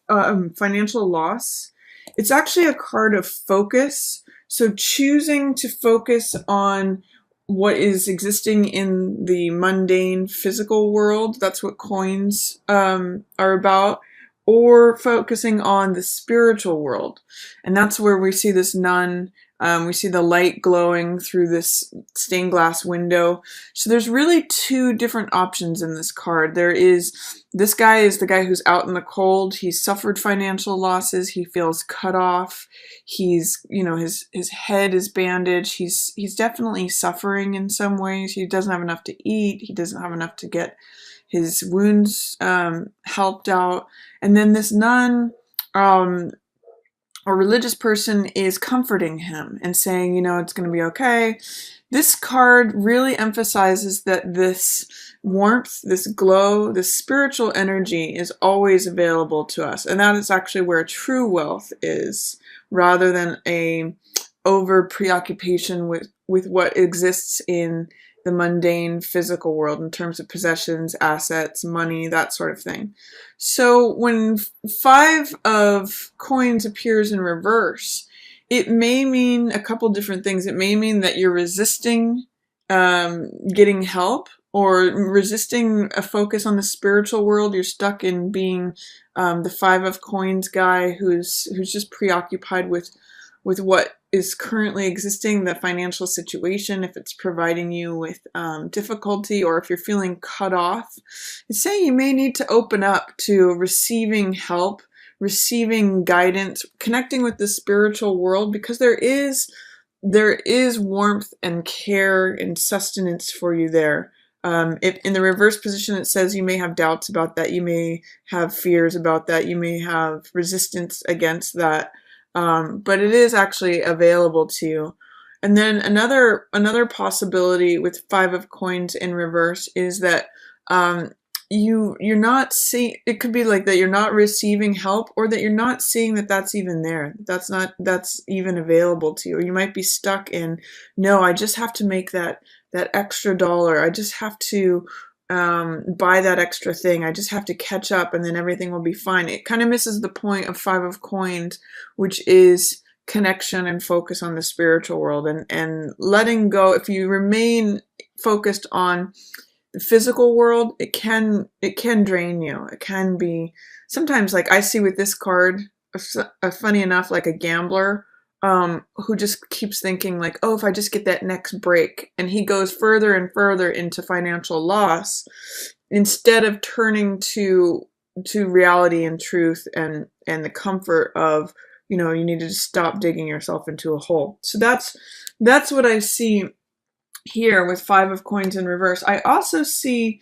financial loss, it's actually a card of focus. So choosing to focus on what is existing in the mundane physical world, that's what coins are about, or focusing on the spiritual world. And that's where we see this nun. We see the light glowing through this stained glass window. So there's really two different options in this card. This guy is the guy who's out in the cold. He's suffered financial losses. He feels cut off. His head is bandaged. He's definitely suffering in some ways. He doesn't have enough to eat. He doesn't have enough to get his wounds helped out. And then this nun, a religious person, is comforting him and saying, it's going to be okay. This card really emphasizes that this warmth, this glow, this spiritual energy is always available to us. And that is actually where true wealth is, rather than a over preoccupation with what exists in the mundane physical world in terms of possessions, assets, money, that sort of thing. So when 5 of coins appears in reverse, it may mean a couple different things. It may mean that you're resisting getting help, or resisting a focus on the spiritual world. You're stuck in being the 5 of coins guy who's just preoccupied with what is currently existing, the financial situation, if it's providing you with difficulty, or if you're feeling cut off. It's saying you may need to open up to receiving help, receiving guidance, connecting with the spiritual world, because there is warmth and care and sustenance for you there. If in the reverse position it says you may have doubts about that, you may have fears about that, you may have resistance against that. But it is actually available to you. And then another possibility with 5 of coins in reverse is that you're not seeing. It could be like that you're not receiving help, or that you're not seeing that that's even there. That's even available to you. Or you might be stuck in, no, I just have to make that extra dollar. I just have to buy that extra thing. I just have to catch up, and then everything will be fine. It kind of misses the point of 5 of coins, which is connection and focus on the spiritual world, and letting go. If you remain focused on the physical world, it can drain you. It can be sometimes, like I see with this card, funny enough, like a gambler who just keeps thinking like, oh, if I just get that next break, and he goes further and further into financial loss instead of turning to reality and truth and the comfort of, you need to stop digging yourself into a hole. So that's what I see here with 5 of coins in reverse. I also see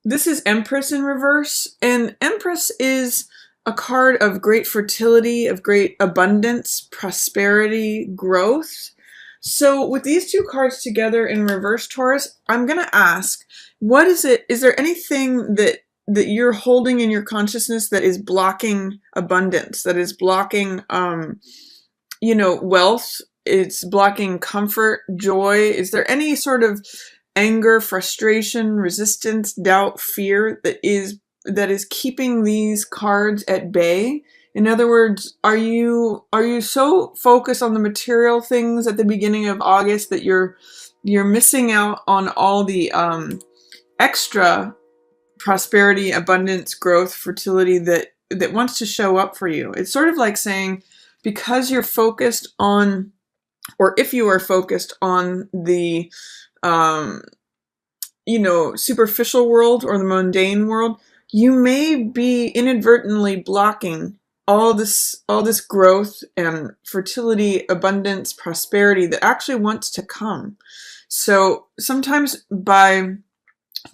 this is Empress in reverse, and Empress is a card of great fertility, of great abundance, prosperity, growth. So with these two cards together in reverse, Taurus, I'm going to ask, what is it? Is there anything that you're holding in your consciousness that is blocking abundance, that is blocking, wealth? It's blocking comfort, joy. Is there any sort of anger, frustration, resistance, doubt, fear that is keeping these cards at bay? In other words, are you so focused on the material things at the beginning of August that you're missing out on all the extra prosperity, abundance, growth, fertility that wants to show up for you? It's sort of like saying, because you're focused on, or if you are focused on the superficial world or the mundane world, you may be inadvertently blocking all this growth and fertility, abundance, prosperity that actually wants to come. So sometimes by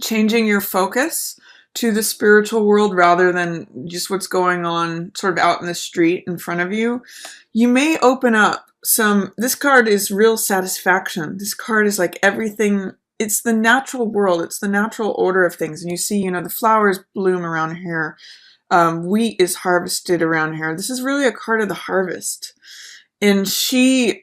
changing your focus to the spiritual world rather than just what's going on sort of out in the street in front of you, you may open up this card is real satisfaction. This card is like everything. It's the natural world. It's the natural order of things. And you see, the flowers bloom around here. Wheat is harvested around here. This is really a card of the harvest. And she's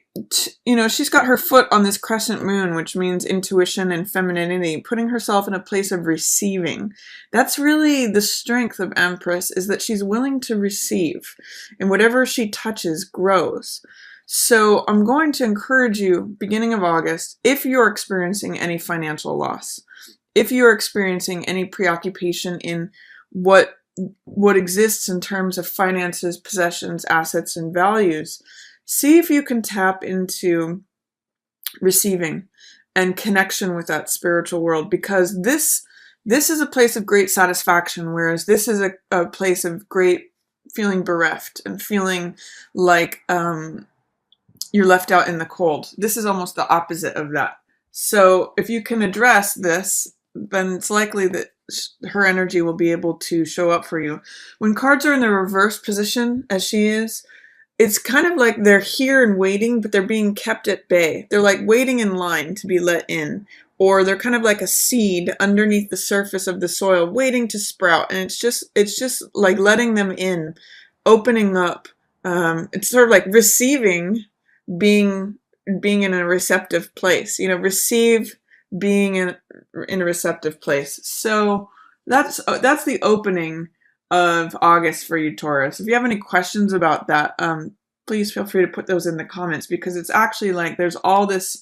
got her foot on this crescent moon, which means intuition and femininity, putting herself in a place of receiving. That's really the strength of Empress, is that she's willing to receive, and whatever she touches grows. So I'm going to encourage you, beginning of August, if you're experiencing any financial loss, if you're experiencing any preoccupation in what exists in terms of finances, possessions, assets, and values, see if you can tap into receiving and connection with that spiritual world, because this is a place of great satisfaction, whereas this is a place of great feeling bereft and feeling like you're left out in the cold. This is almost the opposite of that. So if you can address this, then it's likely that her energy will be able to show up for you. When cards are in the reverse position, as she is, it's kind of like they're here and waiting, but they're being kept at bay. They're like waiting in line to be let in. Or they're kind of like a seed underneath the surface of the soil, waiting to sprout. And it's just like letting them in, opening up. It's sort of like receiving, being in a receptive place. Receive, being in a receptive place. So that's the opening of August for you, Taurus. If you have any questions about that, please feel free to put those in the comments, because it's actually like there's all this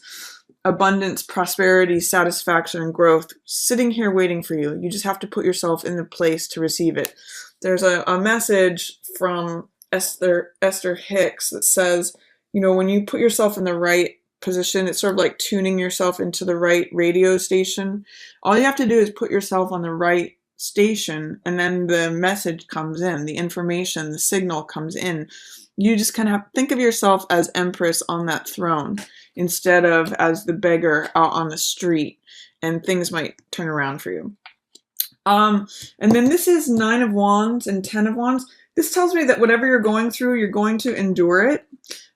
abundance, prosperity, satisfaction, and growth sitting here waiting for you. You just have to put yourself in the place to receive it. There's a message from Esther Hicks that says, when you put yourself in the right position, it's sort of like tuning yourself into the right radio station. All you have to do is put yourself on the right station, and then the message comes in, the information, the signal comes in. You just kind of have to think of yourself as Empress on that throne instead of as the beggar out on the street, and things might turn around for you. And then this is 9 of Wands and 10 of Wands. This tells me that whatever you're going through, you're going to endure it.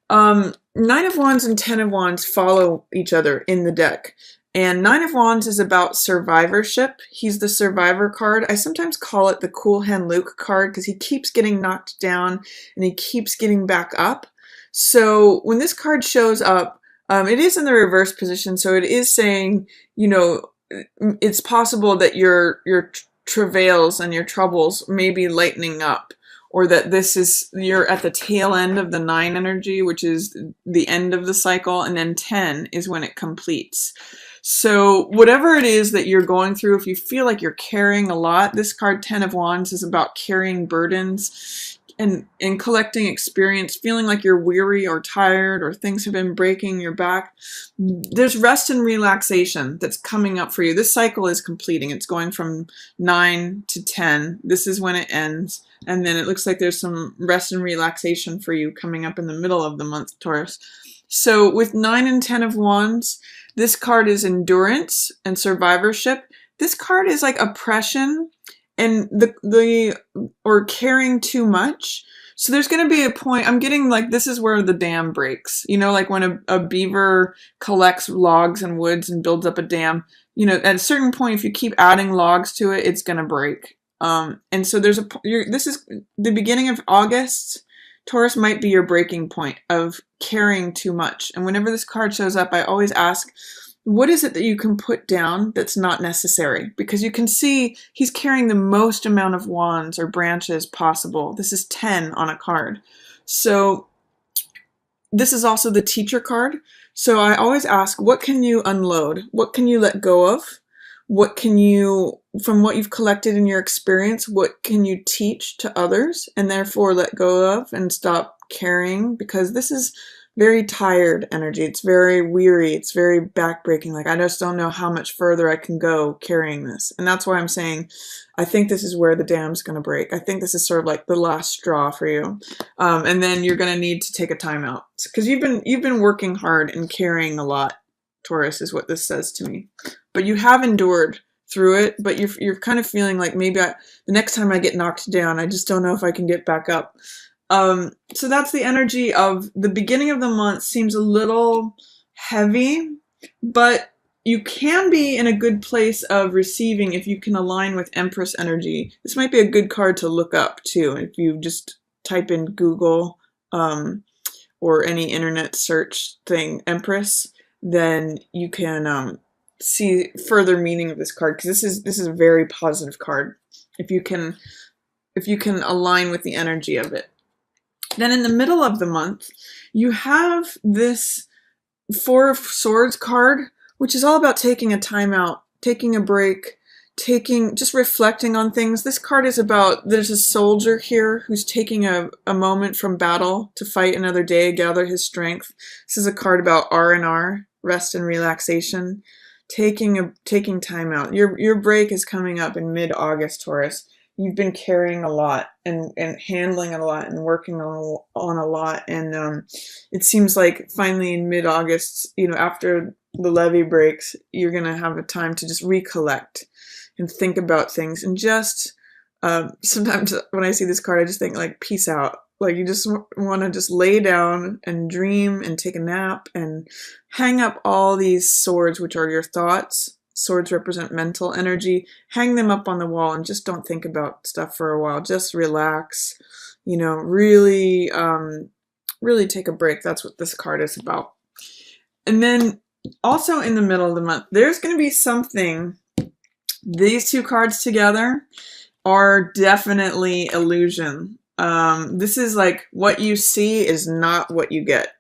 9 of Wands and 10 of Wands follow each other in the deck. And 9 of Wands is about survivorship. He's the survivor card. I sometimes call it the Cool Hand Luke card, because he keeps getting knocked down and he keeps getting back up. So when this card shows up, it is in the reverse position. So it is saying, it's possible that your travails and your troubles may be lightening up, or that you're at the tail end of the 9 energy, which is the end of the cycle, and then 10 is when it completes. So whatever it is that you're going through, if you feel like you're carrying a lot, this card 10 of Wands is about carrying burdens and collecting experience, feeling like you're weary or tired or things have been breaking your back. There's rest and relaxation that's coming up for you. This cycle is completing. It's going from 9 to 10. This is when it ends. And then it looks like there's some rest and relaxation for you coming up in the middle of the month, Taurus. So with 9 and 10 of Wands, this card is endurance and survivorship. This card is like oppression and or caring too much. So there's going to be a point, I'm getting like, this is where the dam breaks. Like when a beaver collects logs and woods and builds up a dam, at a certain point, if you keep adding logs to it, it's going to break. And so this is the beginning of August. Taurus might be your breaking point of caring too much. And whenever this card shows up, I always ask, what is it that you can put down that's not necessary? Because you can see he's carrying the most amount of wands or branches possible. This is 10 on a card. So this is also the teacher card. So I always ask, what can you unload? What can you let go of? What can you, from what you've collected in your experience, what can you teach to others and therefore let go of and stop carrying? Because this is very tired energy. It's very weary. It's very backbreaking. Like, I just don't know how much further I can go carrying this. And that's why I'm saying, I think this is where the dam's going to break. I think this is sort of like the last straw for you. And then you're going to need to take a time out, because you've been working hard and carrying a lot, Taurus, is what this says to me. But you have endured through it, but you're kind of feeling like maybe the next time I get knocked down, I just don't know if I can get back up. So that's the energy of the beginning of the month. Seems a little heavy, but you can be in a good place of receiving if you can align with Empress energy. This might be a good card to look up too. If you just type in Google, or any internet search thing, Empress, then you can see further meaning of this card, because this is a very positive card if you can align with the energy of it. Then in the middle of the month, you have this Four of Swords card, which is all about taking a time out, taking a break, just reflecting on things. This card is about, there's a soldier here who's taking a moment from battle to fight another day, gather his strength. This is a card about R&R, rest and relaxation, taking time out. Your break is coming up in mid-August, Taurus. You've been carrying a lot and handling a lot and working on a lot. And it seems like finally in mid-August, after the levee breaks, you're going to have a time to just recollect and think about things. And just sometimes when I see this card, I just think like, peace out. Like you just want to just lay down and dream and take a nap and hang up all these swords, which are your thoughts. Swords represent mental energy. Hang them up on the wall and just don't think about stuff for a while. Just relax, really, really take a break. That's what this card is about. And then also in the middle of the month, there's going to be something. These two cards together are definitely illusion. This is like what you see is not what you get.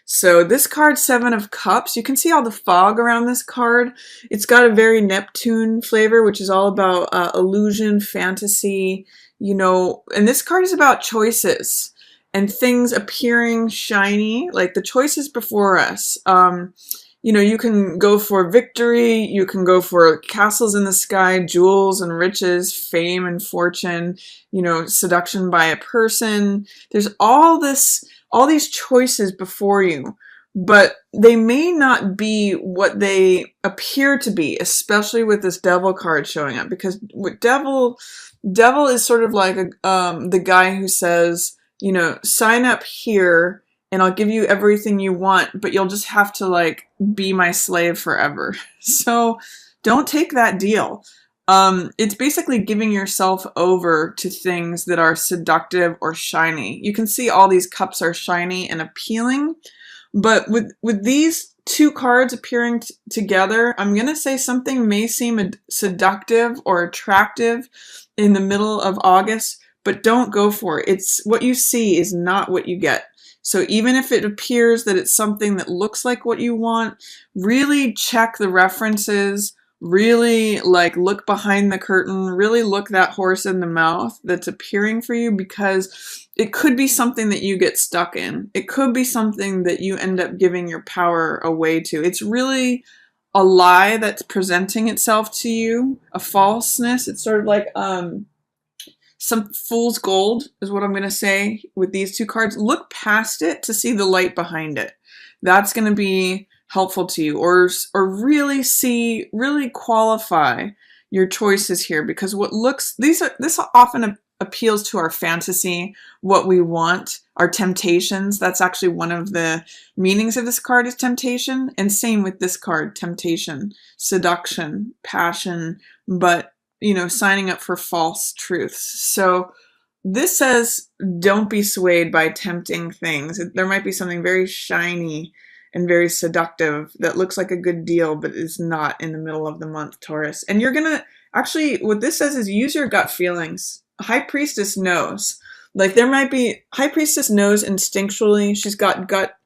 So this card, Seven of Cups, you can see all the fog around this card. It's got a very Neptune flavor, which is all about illusion, fantasy, and this card is about choices and things appearing shiny, like the choices before us. You can go for victory, you can go for castles in the sky, jewels and riches, fame and fortune, seduction by a person. There's all these choices before you, but they may not be what they appear to be, especially with this Devil card showing up, because with Devil is sort of like the guy who says, sign up here and I'll give you everything you want, but you'll just have to like be my slave forever. So don't take that deal. It's basically giving yourself over to things that are seductive or shiny. You can see all these cups are shiny and appealing, but with these two cards appearing together, I'm going to say something may seem seductive or attractive in the middle of August, but don't go for it. It's what you see is not what you get. So even if it appears that it's something that looks like what you want, really check the references, really like look behind the curtain, really look that horse in the mouth that's appearing for you, because it could be something that you get stuck in. It could be something that you end up giving your power away to. It's really a lie that's presenting itself to you, a falseness. It's sort of like some fool's gold is what I'm going to say with these two cards. Look past it to see the light behind it. That's going to be helpful to you, or really qualify your choices here, because this often appeals to our fantasy, what we want, our temptations. That's actually one of the meanings of this card is temptation, and same with this card, temptation, seduction, passion, but signing up for false truths. So this says don't be swayed by tempting things. There might be something very shiny and very seductive that looks like a good deal, but is not in the middle of the month, Taurus. And you're going to actually, what this says is use your gut feelings. High Priestess knows. Like High Priestess knows instinctually. She's got gut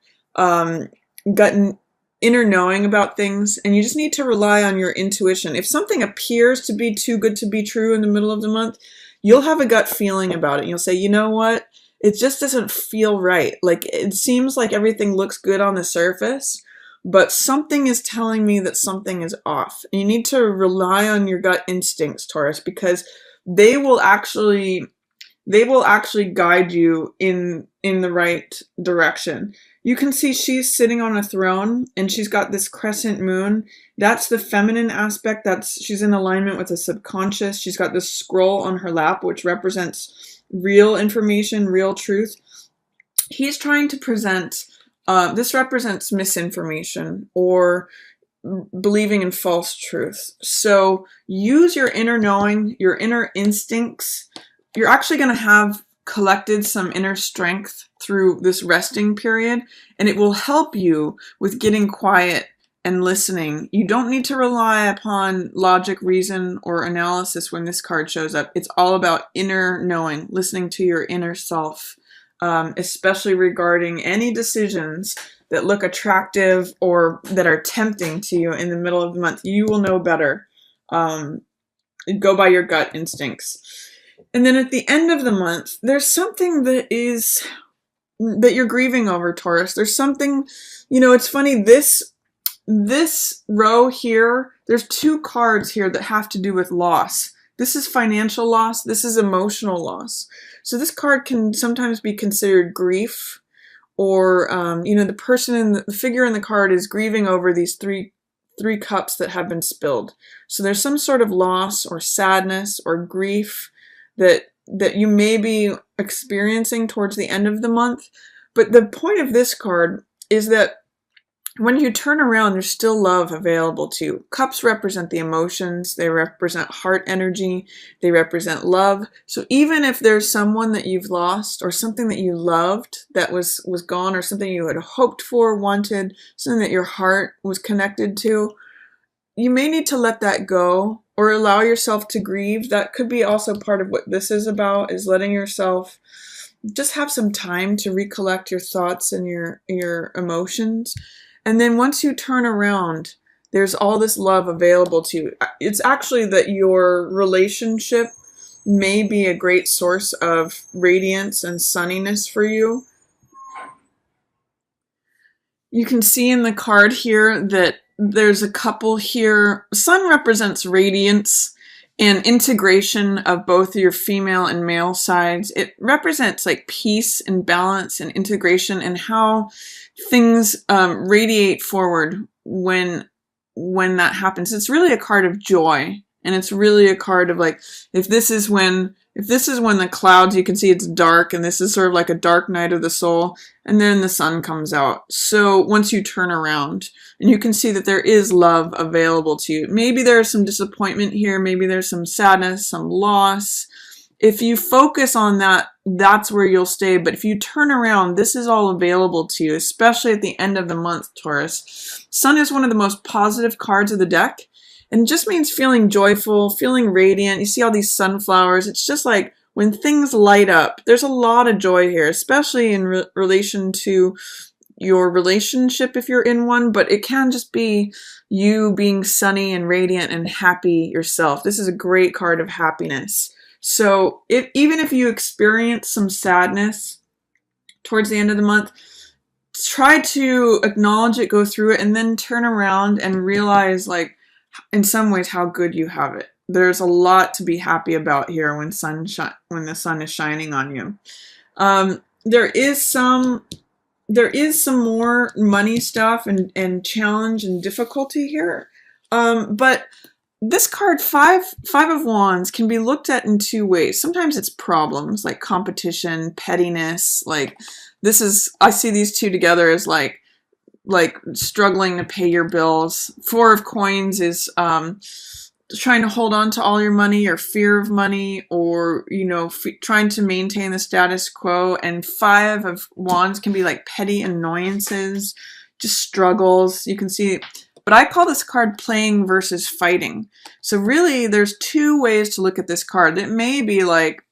inner knowing about things, and you just need to rely on your intuition. If something appears to be too good to be true in the middle of the month, you'll have a gut feeling about it. You'll say, you know what? It just doesn't feel right. Like it seems like everything looks good on the surface, but something is telling me that something is off. And you need to rely on your gut instincts, Taurus, because they will actually guide you in the right direction. You can see she's sitting on a throne and she's got this crescent moon. That's the feminine aspect. She's in alignment with the subconscious. She's got this scroll on her lap, which represents real information, real truth. He's trying to present, this represents misinformation or believing in false truth. So use your inner knowing, your inner instincts. You're actually going to have collected some inner strength through this resting period, and it will help you with getting quiet and listening. You don't need to rely upon logic, reason, or analysis when this card shows up. It's all about inner knowing, listening to your inner self, especially regarding any decisions that look attractive or that are tempting to you in the middle of the month. You will know better. Go by your gut instincts. And then at the end of the month, there's something that you're grieving over, Taurus. There's something, it's funny, this row here, there's 2 cards here that have to do with loss. This is financial loss. This is emotional loss. So this card can sometimes be considered grief, or, the figure in the card is grieving over these three cups that have been spilled. So there's some sort of loss or sadness or grief that you may be experiencing towards the end of the month. But the point of this card is that when you turn around, there's still love available to you. Cups represent the emotions. They represent heart energy. They represent love. So even if there's someone that you've lost, or something that you loved that was gone, or something you had hoped for, wanted, something that your heart was connected to, you may need to let that go or allow yourself to grieve. That could be also part of what this is about, is letting yourself just have some time to recollect your thoughts and your emotions. And then once you turn around, there's all this love available to you. It's actually that your relationship may be a great source of radiance and sunniness for you. You can see in the card here that there's a couple here. Sun represents radiance and integration of both your female and male sides. It represents like peace and balance and integration, and how things radiate forward when that happens. It's really a card of joy, and it's really a card of like, if this is when the clouds, you can see it's dark, and this is sort of like a dark night of the soul, and then the sun comes out. So once you turn around, and you can see that there is love available to you. Maybe there's some disappointment here, maybe there's some sadness, some loss. If you focus on that, that's where you'll stay. But if you turn around, this is all available to you, especially at the end of the month, Taurus. Sun is one of the most positive cards of the deck, and it just means feeling joyful, feeling radiant. You see all these sunflowers. It's just like when things light up, there's a lot of joy here, especially in relation to your relationship if you're in one, but it can just be you being sunny and radiant and happy yourself. This is a great card of happiness. So even if you experience some sadness towards the end of the month, try to acknowledge it, go through it, and then turn around and realize, like, in some ways, how good you have it. There's a lot to be happy about here when the sun is shining on you. There is some more money stuff and challenge and difficulty here. But this card, five of Wands, can be looked at in 2 ways. Sometimes it's problems like competition, pettiness. Like I see these 2 together as like struggling to pay your bills. 4 of Coins is trying to hold on to all your money, or fear of money, or trying to maintain the status quo. And 5 of Wands can be like petty annoyances, just struggles. You can see, but I call this card playing versus fighting. So really there's 2 ways to look at this card. It may be like,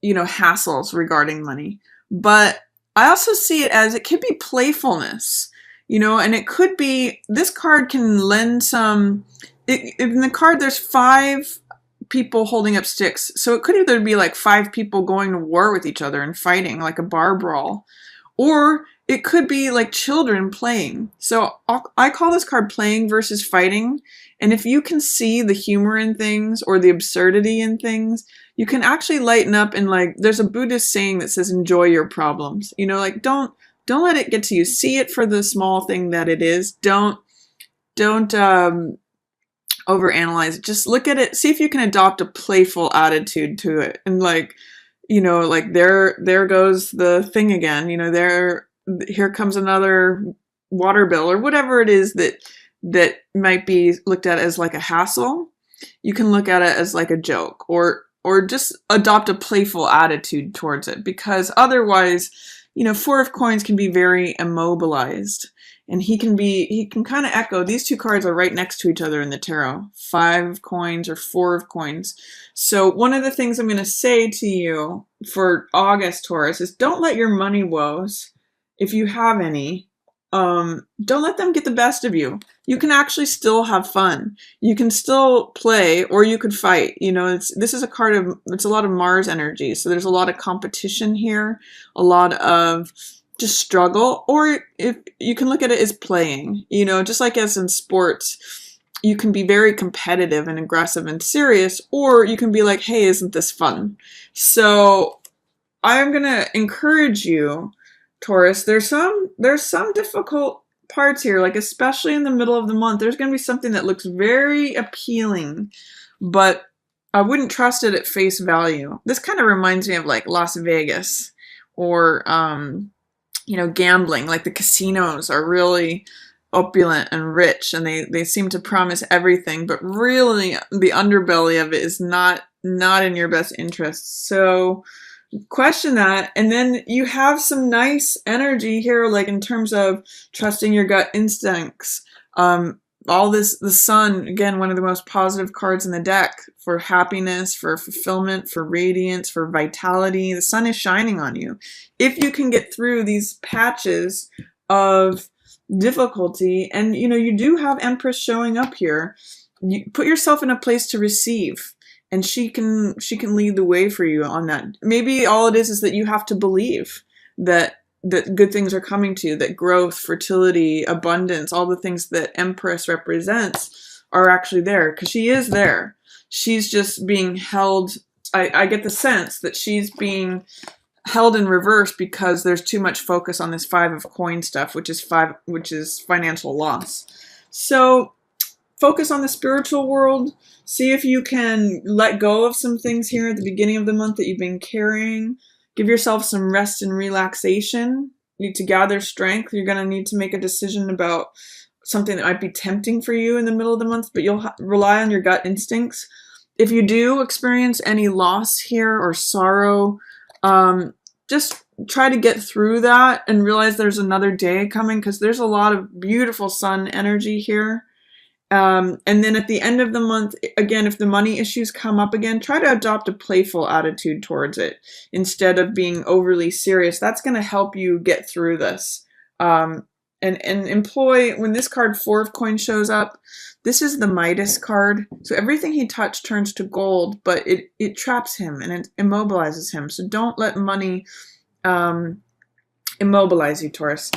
hassles regarding money, but I also see it as, it could be playfulness, and it could be, this card can lend some, in the card there's 5 people holding up sticks. So it could either be like 5 people going to war with each other and fighting, like a bar brawl, or it could be like children playing. So I call this card playing versus fighting. And if you can see the humor in things or the absurdity in things, you can actually lighten up. And like, there's a Buddhist saying that says, enjoy your problems. Like don't let it get to you. See it for the small thing that it is. Don't overanalyze it. Just look at it. See if you can adopt a playful attitude to it. And like, like there goes the thing again. Here comes another water bill, or whatever it is that might be looked at as like a hassle. You can look at it as like a joke, or or just adopt a playful attitude towards it, because otherwise, Four of Coins can be very immobilized. And he can kind of echo, these two cards are right next to each other in the tarot. Five of Coins or Four of Coins. So one of the things I'm going to say to you for August, Taurus, is don't let your money woes, if you have any, don't let them get the best of you. You can actually still have fun. You can still play, or you could fight. This is a card of, it's a lot of Mars energy. So there's a lot of competition here, a lot of just struggle, or if you can look at it as playing, just like as in sports, you can be very competitive and aggressive and serious, or you can be like, hey, isn't this fun? So I'm going to encourage you, Taurus, there's some difficult parts here, like especially in the middle of the month, there's going to be something that looks very appealing, but I wouldn't trust it at face value. This kind of reminds me of like Las Vegas, or, gambling. Like the casinos are really opulent and rich, and they seem to promise everything, but really the underbelly of it is not in your best interest. So question that. And then you have some nice energy here, like in terms of trusting your gut instincts. The sun, again, one of the most positive cards in the deck for happiness, for fulfillment, for radiance, for vitality. The sun is shining on you. If you can get through these patches of difficulty, and you do have Empress showing up here, you put yourself in a place to receive. And she can lead the way for you on that. Maybe all it is that you have to believe that good things are coming to you, that growth, fertility, abundance, all the things that Empress represents are actually there, because she is there. She's just being held. I get the sense that she's being held in reverse because there's too much focus on this Five of Coins stuff, which is financial loss. So focus on the spiritual world. See if you can let go of some things here at the beginning of the month that you've been carrying. Give yourself some rest and relaxation. You need to gather strength. You're going to need to make a decision about something that might be tempting for you in the middle of the month, but you'll rely on your gut instincts. If you do experience any loss here or sorrow, just try to get through that and realize there's another day coming, because there's a lot of beautiful sun energy here. And then at the end of the month, again, if the money issues come up again, try to adopt a playful attitude towards it instead of being overly serious. That's going to help you get through this. And employ, when this card Four of Coins shows up, this is the Midas card. So everything he touched turns to gold, but it traps him and it immobilizes him. So don't let money immobilize you, Taurus.